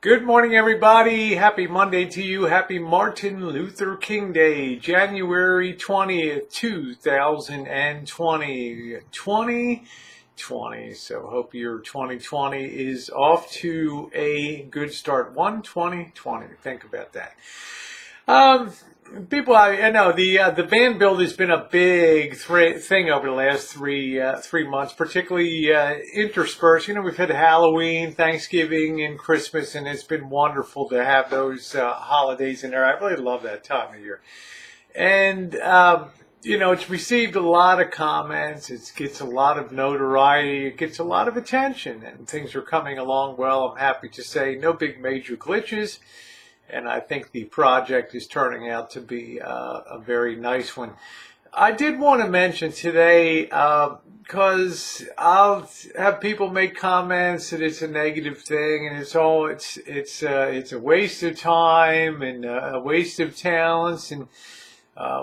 Good morning, everybody. Happy Monday to you. Happy Martin Luther King Day, January 20th, 2020. 2020. So hope your 2020 is off to a good start. 1/20/20. Think about that. People, I know the van build has been a big thing over the last three months, particularly interspersed. You know, we've had Halloween, Thanksgiving, and Christmas, and it's been wonderful to have those holidays in there. I really love that time of year, and you know, it's received a lot of comments. It gets a lot of notoriety. It gets a lot of attention, and things are coming along well. I'm happy to say no big major glitches. And I think the project is turning out to be a very nice one. I did want to mention today, because I'll have people make comments that it's a negative thing, and it's a waste of time and a waste of talents, and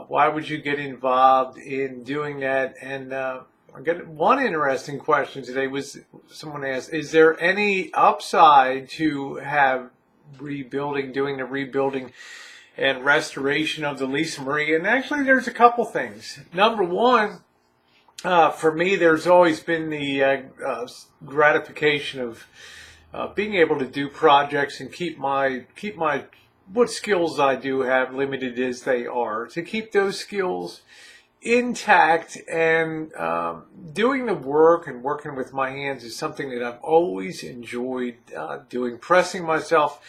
why would you get involved in doing that? And I got one interesting question today. Was someone asked, is there any upside to have doing the rebuilding and restoration of the Lisa Marie? And actually there's a couple things. Number one, for me, there's always been the gratification of being able to do projects and keep my what skills I do have, limited as they are, to keep those skills intact. And doing the work and working with my hands is something that I've always enjoyed doing, pressing myself.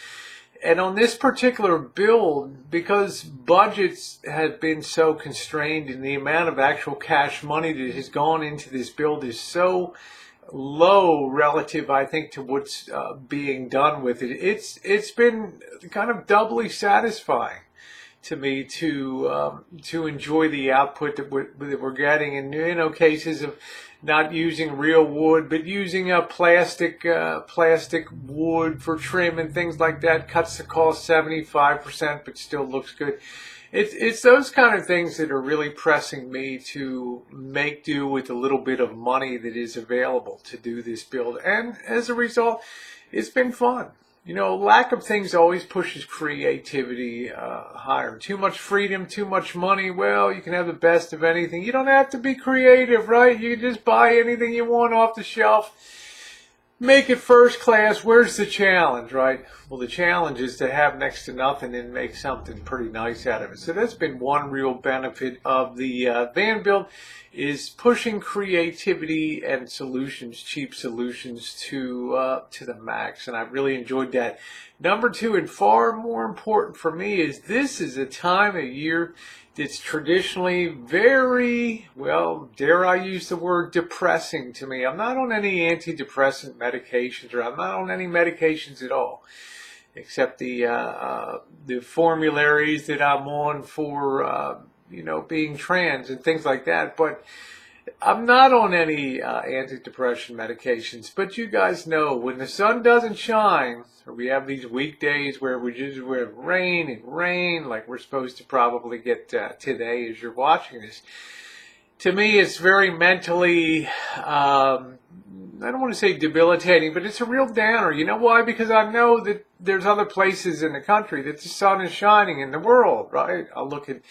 And on this particular build, because budgets have been so constrained and the amount of actual cash money that has gone into this build is so low relative, I think, to what's being done with it, it's been kind of doubly satisfying to me to enjoy the output that we're getting. And, you know, cases of not using real wood, but using a plastic wood for trim and things like that, cuts the cost 75%, but still looks good. It's those kind of things that are really pressing me to make do with the little bit of money that is available to do this build. And as a result, it's been fun. You know, lack of things always pushes creativity higher. Too much freedom, too much money. Well, you can have the best of anything. You don't have to be creative, right? You can just buy anything you want off the shelf. Make it first class. Where's the challenge, right? Well, the challenge is to have next to nothing and make something pretty nice out of it. So that's been one real benefit of the van build, is pushing creativity and solutions, cheap solutions, to the max, and I've really enjoyed that. Number two, and far more important for me, is this is a time of year that's traditionally very, well, dare I use the word, depressing to me. I'm not on any antidepressant medications, or I'm not on any medications at all, except the formularies that I'm on for you know, being trans and things like that. But I'm not on any antidepressant medications. But you guys know, when the sun doesn't shine, or we have these weekdays where we have rain and rain, like we're supposed to probably get today as you're watching this, to me it's very mentally, I don't want to say debilitating, but it's a real downer. You know why? Because I know that there's other places in the country that the sun is shining, in the world, right? I'll look at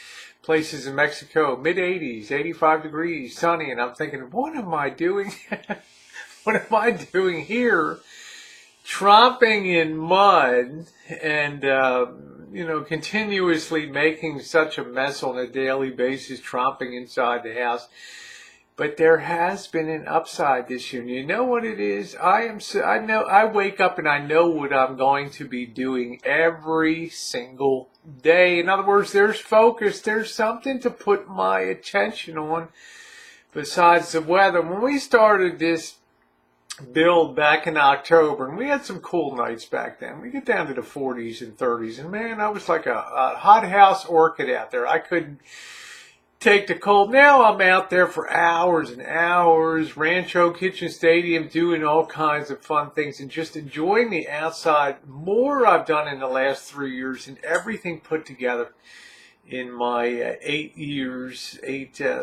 places in Mexico, mid-80s, 85 degrees, sunny, and I'm thinking, what am I doing? What am I doing here, tromping in mud and, you know, continuously making such a mess on a daily basis, tromping inside the house? But there has been an upside this year. And you know what it is? I wake up and I know what I'm going to be doing every single day. In other words, there's focus. There's something to put my attention on besides the weather. When we started this build back in October, and we had some cool nights back then, we get down to the 40s and 30s, and man, I was like a hothouse orchid out there. I couldn't take the cold. Now I'm out there for hours and hours, Rancho Kitchen Stadium, doing all kinds of fun things and just enjoying the outside more I've done in the last 3 years, and everything put together in my 8 years,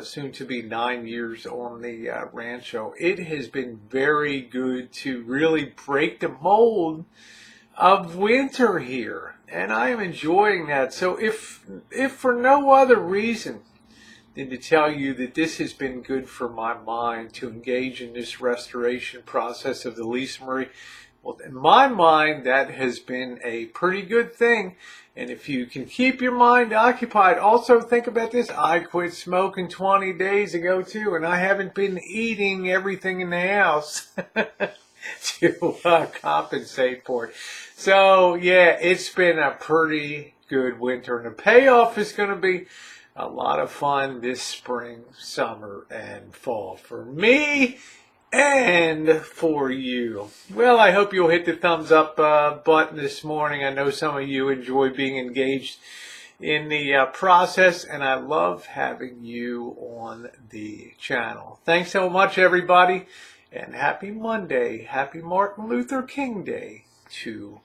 soon to be 9 years on the Rancho. It has been very good to really break the mold of winter here, and I am enjoying that. So if for no other reason than to tell you that this has been good for my mind to engage in this restoration process of the Lisa Marie, well, in my mind, that has been a pretty good thing. And if you can keep your mind occupied, also think about this. I quit smoking 20 days ago, too, and I haven't been eating everything in the house to compensate for it. So, yeah, it's been a pretty good winter. And the payoff is going to be a lot of fun this spring, summer, and fall for me and for you. Well, I hope you'll hit the thumbs up button this morning. I know some of you enjoy being engaged in the process, and I love having you on the channel. Thanks so much, everybody, and happy Monday. Happy Martin Luther King Day to